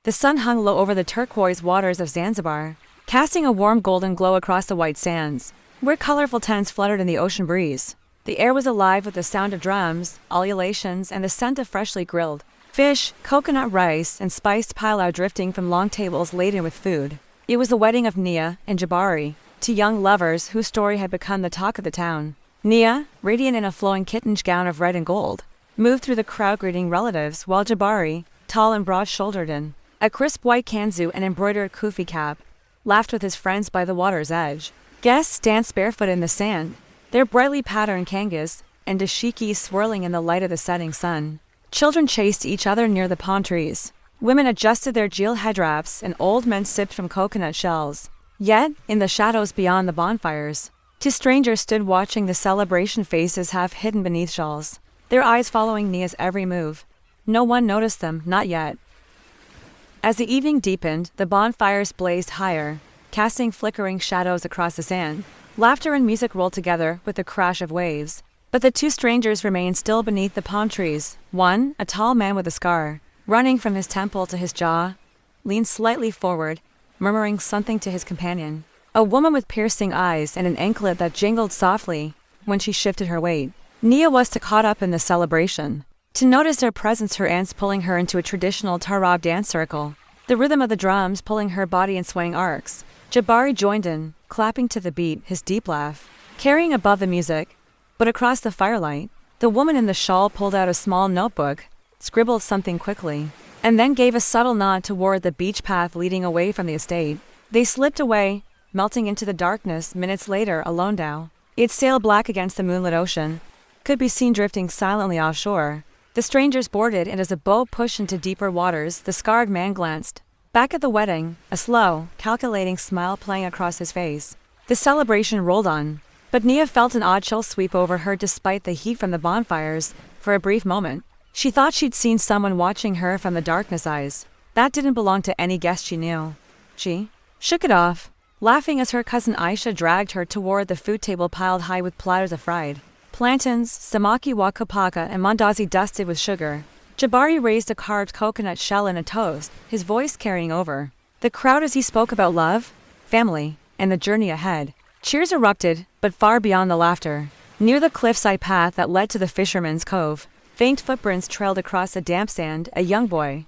The sun hung low over the turquoise waters of Zanzibar, casting a warm golden glow across the white sands, where colorful tents fluttered in the ocean breeze. The air was alive with the sound of drums, ululations, and the scent of freshly grilled fish, coconut rice, and spiced pilau drifting from long tables laden with food. It was the wedding of Nia and Jabari, two young lovers whose story had become the talk of the town. Nia, radiant in a flowing kitten's gown of red and gold, moved through the crowd greeting relatives, while Jabari, tall and broad-shouldered in a crisp white kanzu and embroidered kufi cap, laughed with his friends by the water's edge. Guests danced barefoot in the sand, their brightly patterned kangas and dashikis swirling in the light of the setting sun. Children chased each other near the palm trees. Women adjusted their jewel head wraps, and old men sipped from coconut shells. Yet, in the shadows beyond the bonfires, two strangers stood watching the celebration, faces half hidden beneath shawls, their eyes following Nia's every move. No one noticed them, not yet. As the evening deepened, the bonfires blazed higher, casting flickering shadows across the sand. Laughter and music rolled together with the crash of waves. But the two strangers remained still beneath the palm trees. One, a tall man with a scar running from his temple to his jaw, leaned slightly forward, murmuring something to his companion. A woman with piercing eyes and an anklet that jingled softly when she shifted her weight. Nia was caught up in the celebration. To notice their presence, her aunts pulling her into a traditional Tarab dance circle, the rhythm of the drums pulling her body in swaying arcs. Jabari joined in, clapping to the beat, his deep laugh carrying above the music. But across the firelight, the woman in the shawl pulled out a small notebook, scribbled something quickly, and then gave a subtle nod toward the beach path leading away from the estate. They slipped away, melting into the darkness. Minutes later, a lone dhow, its sail black against the moonlit ocean, could be seen drifting silently offshore. The strangers boarded, and as the boat pushed into deeper waters, the scarred man glanced back at the wedding, a slow, calculating smile playing across his face. The celebration rolled on, but Nia felt an odd chill sweep over her despite the heat from the bonfires. For a brief moment, she thought she'd seen someone watching her from the darkness. Eyes that didn't belong to any guest she knew. She shook it off, laughing as her cousin Aisha dragged her toward the food table piled high with platters of fried plantains, samaki wa kapaka, and mandazi dusted with sugar. Jabari raised a carved coconut shell in a toast, his voice carrying over the crowd as he spoke about love, family, and the journey ahead. Cheers erupted, but far beyond the laughter. Near the cliffside path that led to the fisherman's cove, faint footprints trailed across the damp sand. A young boy,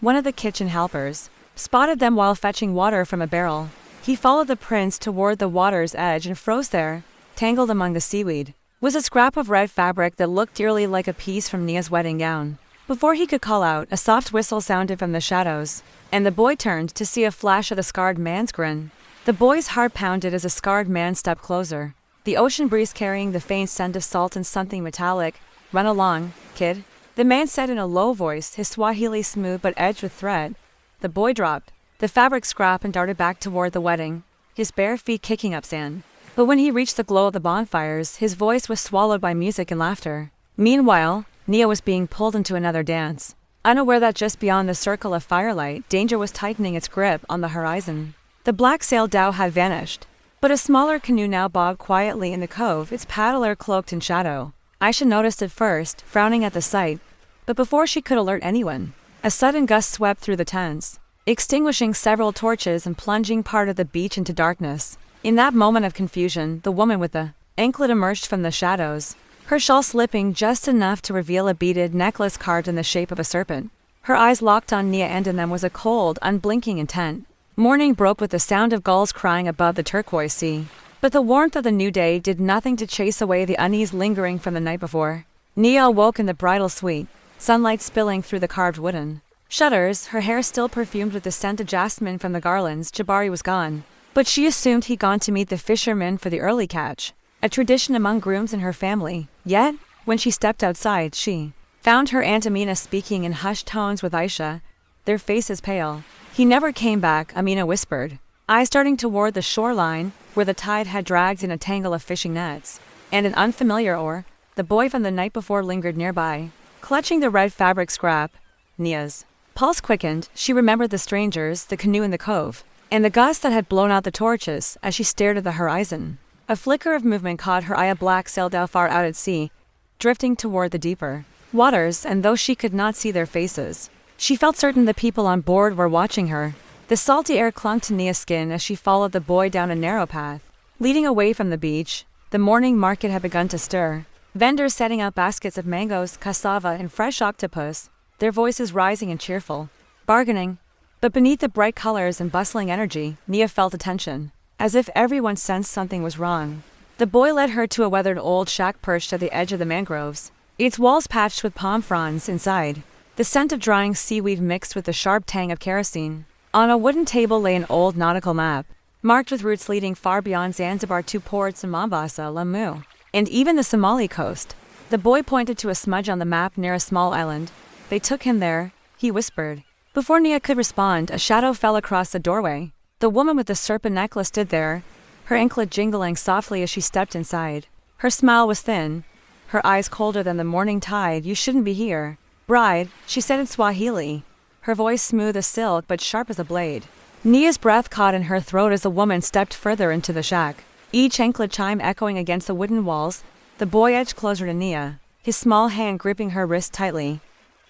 one of the kitchen helpers, spotted them while fetching water from a barrel. He followed the prints toward the water's edge and froze there, tangled among the seaweed. Was a scrap of red fabric that looked eerily like a piece from Nia's wedding gown. Before he could call out, a soft whistle sounded from the shadows, and the boy turned to see a flash of the scarred man's grin. The boy's heart pounded as the scarred man stepped closer, the ocean breeze carrying the faint scent of salt and something metallic. "Run along, kid," the man said in a low voice, his Swahili smooth but edged with threat. The boy dropped the fabric scrap and darted back toward the wedding, his bare feet kicking up sand. But when he reached the glow of the bonfires, his voice was swallowed by music and laughter. Meanwhile, Nia was being pulled into another dance, unaware that just beyond the circle of firelight, danger was tightening its grip on the horizon. The black-sailed dhow had vanished, but a smaller canoe now bobbed quietly in the cove, its paddler cloaked in shadow. Aisha noticed it first, frowning at the sight, but before she could alert anyone, a sudden gust swept through the tents, extinguishing several torches and plunging part of the beach into darkness. In that moment of confusion, the woman with the anklet emerged from the shadows, her shawl slipping just enough to reveal a beaded necklace carved in the shape of a serpent. Her eyes locked on Nia, and in them was a cold, unblinking intent. Morning broke with the sound of gulls crying above the turquoise sea, but the warmth of the new day did nothing to chase away the unease lingering from the night before. Nia awoke in the bridal suite, sunlight spilling through the carved wooden shutters, her hair still perfumed with the scent of jasmine from the garlands. Jabari was gone, but she assumed he'd gone to meet the fishermen for the early catch, a tradition among grooms in her family. Yet, when she stepped outside, she found her Aunt Amina speaking in hushed tones with Aisha, their faces pale. "He never came back," Amina whispered, eyes darting toward the shoreline, where the tide had dragged in a tangle of fishing nets, and an unfamiliar oar. The boy from the night before lingered nearby, clutching the red fabric scrap. Nia's pulse quickened. She remembered the strangers, the canoe in the cove, and the gust that had blown out the torches. As she stared at the horizon, a flicker of movement caught her eye. A black sail dhow far out at sea, drifting toward the deeper waters, and though she could not see their faces, She felt certain the people on board were watching her. The salty air clung to Nia's skin as she followed the boy down a narrow path, leading away from the beach. The morning market had begun to stir. Vendors setting out baskets of mangoes, cassava, and fresh octopus, their voices rising and cheerful, bargaining. But beneath the bright colors and bustling energy, Nia felt a tension, as if everyone sensed something was wrong. The boy led her to a weathered old shack perched at the edge of the mangroves, its walls patched with palm fronds inside. The scent of drying seaweed mixed with the sharp tang of kerosene. On a wooden table lay an old nautical map, marked with routes leading far beyond Zanzibar to ports in Mombasa, Lamu, and even the Somali coast. The boy pointed to a smudge on the map near a small island. They took him there, he whispered. Before Nia could respond, a shadow fell across the doorway. The woman with the serpent necklace stood there, her anklet jingling softly as she stepped inside. Her smile was thin, her eyes colder than the morning tide. You shouldn't be here, bride, she said in Swahili, her voice smooth as silk but sharp as a blade. Nia's breath caught in her throat as the woman stepped further into the shack, each anklet chime echoing against the wooden walls. The boy edged closer to Nia, his small hand gripping her wrist tightly.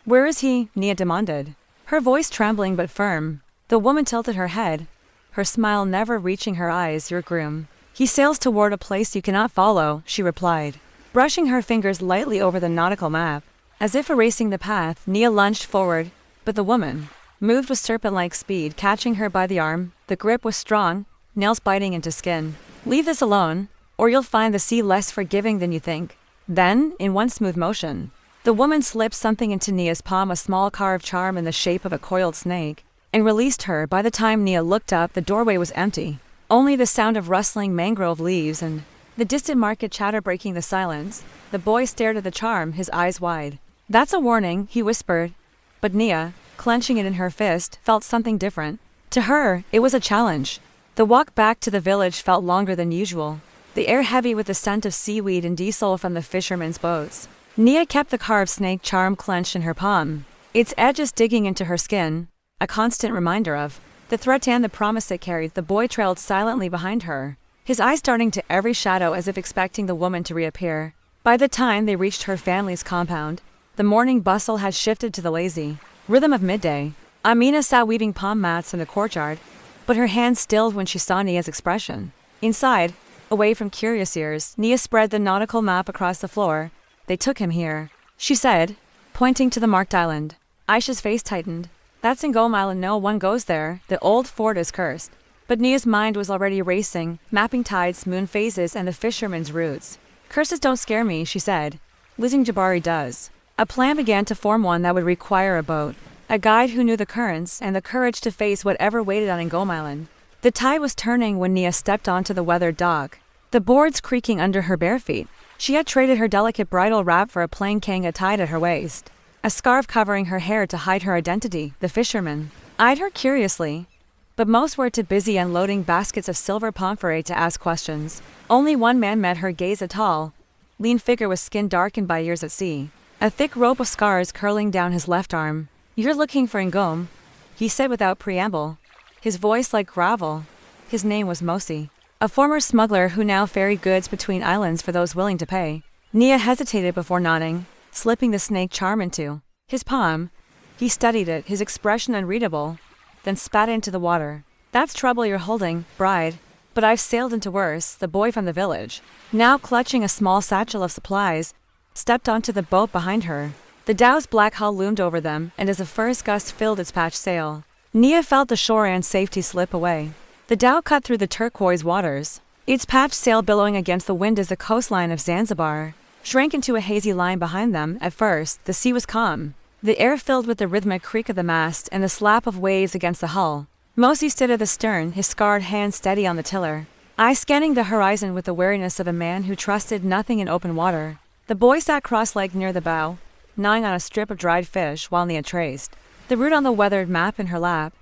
Where is he? Nia demanded, her voice trembling but firm. The woman tilted her head, her smile never reaching her eyes. Your groom. He sails toward a place you cannot follow, she replied, brushing her fingers lightly over the nautical map. As if erasing the path, Nia lunged forward, but the woman moved with serpent-like speed, catching her by the arm. The grip was strong, nails biting into skin. Leave this alone, or you'll find the sea less forgiving than you think. Then, in one smooth motion, the woman slipped something into Nia's palm, a small carved charm in the shape of a coiled snake, and released her. By the time Nia looked up, the doorway was empty. Only the sound of rustling mangrove leaves and the distant market chatter breaking the silence. The boy stared at the charm, his eyes wide. That's a warning, he whispered. But Nia, clenching it in her fist, felt something different. To her, it was a challenge. The walk back to the village felt longer than usual, the air heavy with the scent of seaweed and diesel from the fishermen's boats. Nia kept the carved snake charm clenched in her palm, its edges digging into her skin, a constant reminder of the threat and the promise it carried. The boy trailed silently behind her, his eyes darting to every shadow as if expecting the woman to reappear. By the time they reached her family's compound, the morning bustle had shifted to the lazy rhythm of midday. Amina sat weaving palm mats in the courtyard, but her hands stilled when she saw Nia's expression. Inside, away from curious ears, Nia spread the nautical map across the floor. They took him here, she said, pointing to the marked island. Aisha's face tightened. That's Ngome Island. No one goes there. The old fort is cursed. But Nia's mind was already racing, mapping tides, moon phases, and the fishermen's routes. Curses don't scare me, she said. Losing Jabari does. A plan began to form, one that would require a boat, a guide who knew the currents, and the courage to face whatever waited on Ngome Island. The tide was turning when Nia stepped onto the weathered dock, the boards creaking under her bare feet. She had traded her delicate bridal wrap for a plain kanga tied at her waist, a scarf covering her hair to hide her identity. The fishermen eyed her curiously, but most were too busy unloading baskets of silver pomfret to ask questions. Only one man met her gaze, a tall, lean figure with skin darkened by years at sea, a thick rope of scars curling down his left arm. You're looking for Ngome, he said without preamble, his voice like gravel. His name was Mosi, a former smuggler who now ferried goods between islands for those willing to pay. Nia hesitated before nodding, slipping the snake charm into his palm. He studied it, his expression unreadable, then spat into the water. That's trouble you're holding, bride. But I've sailed into worse. The boy from the village, now clutching a small satchel of supplies, stepped onto the boat behind her. The dhow's black hull loomed over them, and as a first gust filled its patched sail, Nia felt the shore and safety slip away. The dhow cut through the turquoise waters, its patched sail billowing against the wind as the coastline of Zanzibar shrank into a hazy line behind them. At first, the sea was calm, the air filled with the rhythmic creak of the mast and the slap of waves against the hull. Mosi stood at the stern, his scarred hand steady on the tiller, eyes scanning the horizon with the wariness of a man who trusted nothing in open water. The boy sat cross-legged near the bow, gnawing on a strip of dried fish while Nia traced the route on the weathered map in her lap.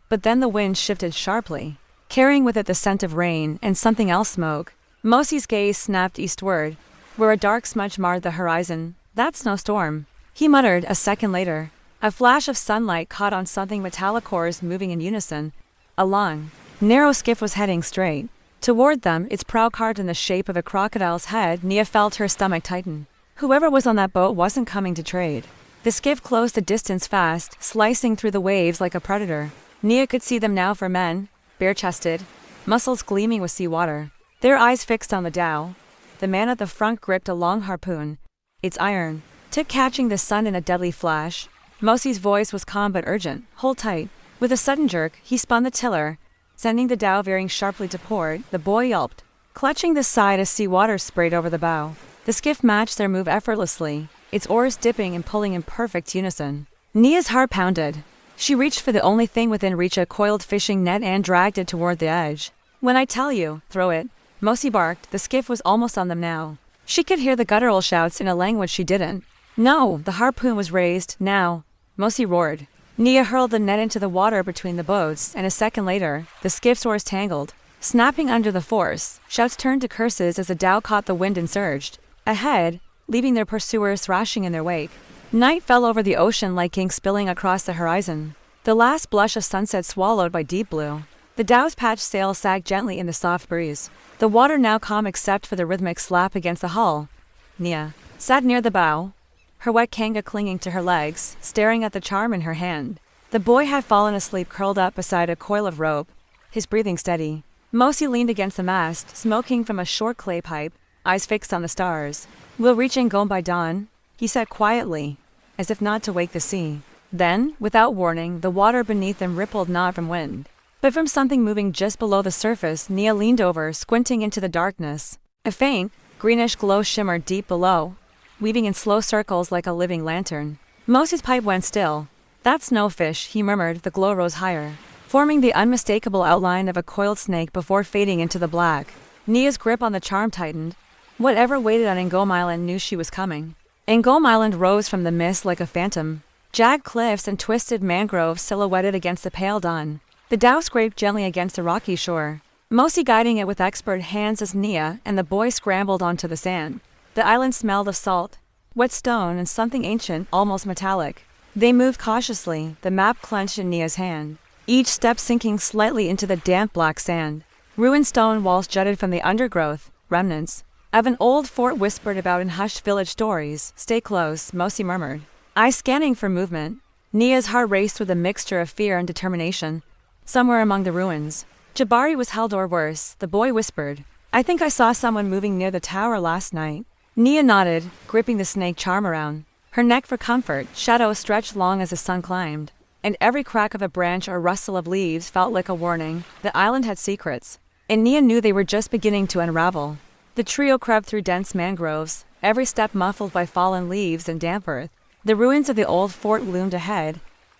But then the wind shifted sharply, carrying with it the scent of rain and something else, smoke. Mosi's gaze snapped eastward, where a dark smudge marred the horizon. That's no storm, he muttered. A second later, a flash of sunlight caught on something metallic, oars moving in unison. A long, narrow skiff was heading straight toward them, its prow carved in the shape of a crocodile's head. Nia felt her stomach tighten. Whoever was on that boat wasn't coming to trade. The skiff closed the distance fast, slicing through the waves like a predator. Nia could see them now for men, bare-chested, muscles gleaming with seawater. Their eyes fixed on the dhow. The man at the front gripped a long harpoon, its iron tip catching the sun in a deadly flash. Mosey's voice was calm but urgent. Hold tight. With a sudden jerk, he spun the tiller, sending the dhow veering sharply to port. The boy yelped, clutching the side as seawater sprayed over the bow. The skiff matched their move effortlessly, its oars dipping and pulling in perfect unison. Nia's heart pounded. She reached for the only thing within reach, a coiled fishing net, and dragged it toward the edge. When I tell you, throw it, Mosey barked. The skiff was almost on them now. She could hear the guttural shouts in a language she didn't. No, the harpoon was raised, now. Mosey roared. Nia hurled the net into the water between the boats, and a second later, the skiff's oars tangled, snapping under the force. Shouts turned to curses as the dhow caught the wind and surged ahead, leaving their pursuers thrashing in their wake. Night fell over the ocean like ink spilling across the horizon, the last blush of sunset swallowed by deep blue. The dhow's patched sail sagged gently in the soft breeze, the water now calm except for the rhythmic slap against the hull. Nia sat near the bow, her wet kanga clinging to her legs, staring at the charm in her hand. The boy had fallen asleep curled up beside a coil of rope, his breathing steady. Mosey leaned against the mast, smoking from a short clay pipe, eyes fixed on the stars. We'll reach Ngome by dawn, he said quietly, as if not to wake the sea. Then, without warning, the water beneath them rippled not from wind, but from something moving just below the surface. Nia leaned over, squinting into the darkness. A faint, greenish glow shimmered deep below, weaving in slow circles like a living lantern. Mosey's pipe went still. That's no fish, he murmured. The glow rose higher, forming the unmistakable outline of a coiled snake before fading into the black. Nia's grip on the charm tightened. Whatever waited on Ngome Island knew she was coming. Ngome Island rose from the mist like a phantom, jagged cliffs and twisted mangroves silhouetted against the pale dawn. The dhow scraped gently against the rocky shore, Mosey guiding it with expert hands as Nia and the boy scrambled onto the sand. The island smelled of salt, wet stone, and something ancient, almost metallic. They moved cautiously, the map clenched in Nia's hand, each step sinking slightly into the damp black sand. Ruined stone walls jutted from the undergrowth, remnants of an old fort whispered about in hushed village stories. Stay close, Mosey murmured, eyes scanning for movement. Nia's heart raced with a mixture of fear and determination. Somewhere among the ruins, Jabari was held, or worse, the boy whispered. I think I saw someone moving near the tower last night. Nia nodded, gripping the snake charm around her neck for comfort. Shadows stretched long as the sun climbed, and every crack of a branch or rustle of leaves felt like a warning. The island had secrets, and Nia knew they were just beginning to unravel. The trio crept through dense mangroves, every step muffled by fallen leaves and damp earth. The ruins of the old fort loomed ahead,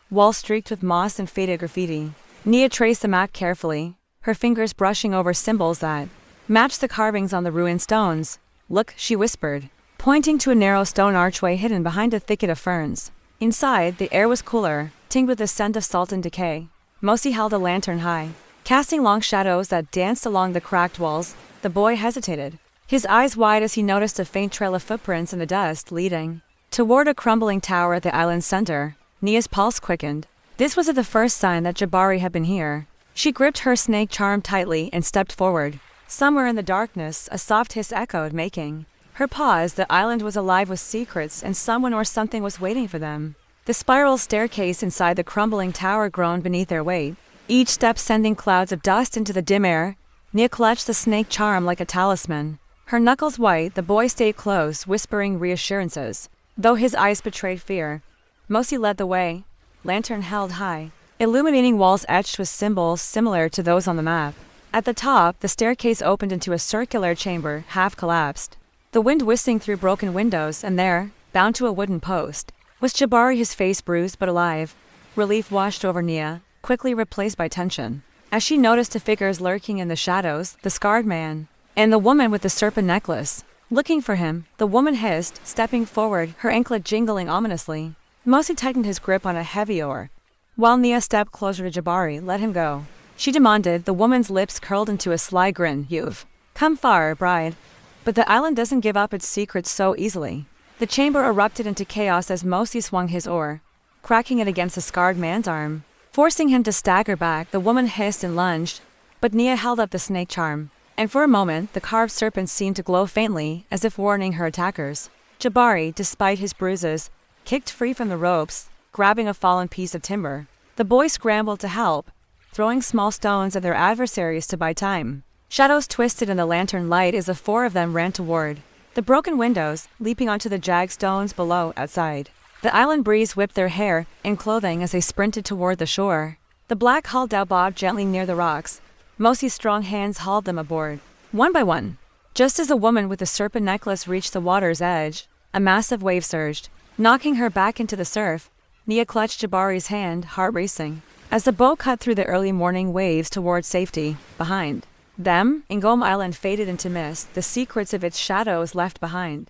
walls streaked with moss and faded graffiti. Nia traced the map carefully, her fingers brushing over symbols that matched the carvings on the ruined stones. Look, she whispered, pointing to a narrow stone archway hidden behind a thicket of ferns. Inside, the air was cooler, tinged with the scent of salt and decay. Mosey held a lantern high, casting long shadows that danced along the cracked walls. The boy hesitated, his eyes wide as he noticed a faint trail of footprints in the dust leading toward a crumbling tower at the island's center. Nia's pulse quickened. This was the first sign that Jabari had been here. She gripped her snake charm tightly and stepped forward. Somewhere in the darkness, a soft hiss echoed, making her pause. The island was alive with secrets, and someone or something was waiting for them. The spiral staircase inside the crumbling tower groaned beneath their weight, each step sending clouds of dust into the dim air. Nia clutched the snake charm like a talisman. Her knuckles white, the boy stayed close, whispering reassurances, though his eyes betrayed fear. Mosey led the way, lantern held high, illuminating walls etched with symbols similar to those on the map. At the top, the staircase opened into a circular chamber, half collapsed, the wind whistling through broken windows, and there, bound to a wooden post, was Jabari, his face bruised but alive. Relief washed over Nia, quickly replaced by tension, as she noticed the figures lurking in the shadows, the scarred man, and the woman with the serpent necklace. Looking for him, the woman hissed, stepping forward, her anklet jingling ominously. Mosey tightened his grip on a heavy oar, while Nia stepped closer to Jabari. Let him go, she demanded, the woman's lips curled into a sly grin. You've come far, bride. But the island doesn't give up its secrets so easily. The chamber erupted into chaos as Mosey swung his oar, cracking it against the scarred man's arm, forcing him to stagger back. The woman hissed and lunged, but Nia held up the snake charm, and for a moment the carved serpent seemed to glow faintly, as if warning her attackers. Jabari, despite his bruises, kicked free from the ropes, grabbing a fallen piece of timber. The boys scrambled to help, throwing small stones at their adversaries to buy time. Shadows twisted in the lantern light as the four of them ran toward the broken windows, leaping onto the jagged stones below outside. The island breeze whipped their hair and clothing as they sprinted toward the shore. The black hull dhow bobbed gently near the rocks. Mosie's strong hands hauled them aboard, one by one. Just as the woman with the serpent necklace reached the water's edge, a massive wave surged, knocking her back into the surf. Nia clutched Jabari's hand, heart racing, as the boat cut through the early morning waves towards safety. Behind them, Ingom Island faded into mist, the secrets of its shadows left behind.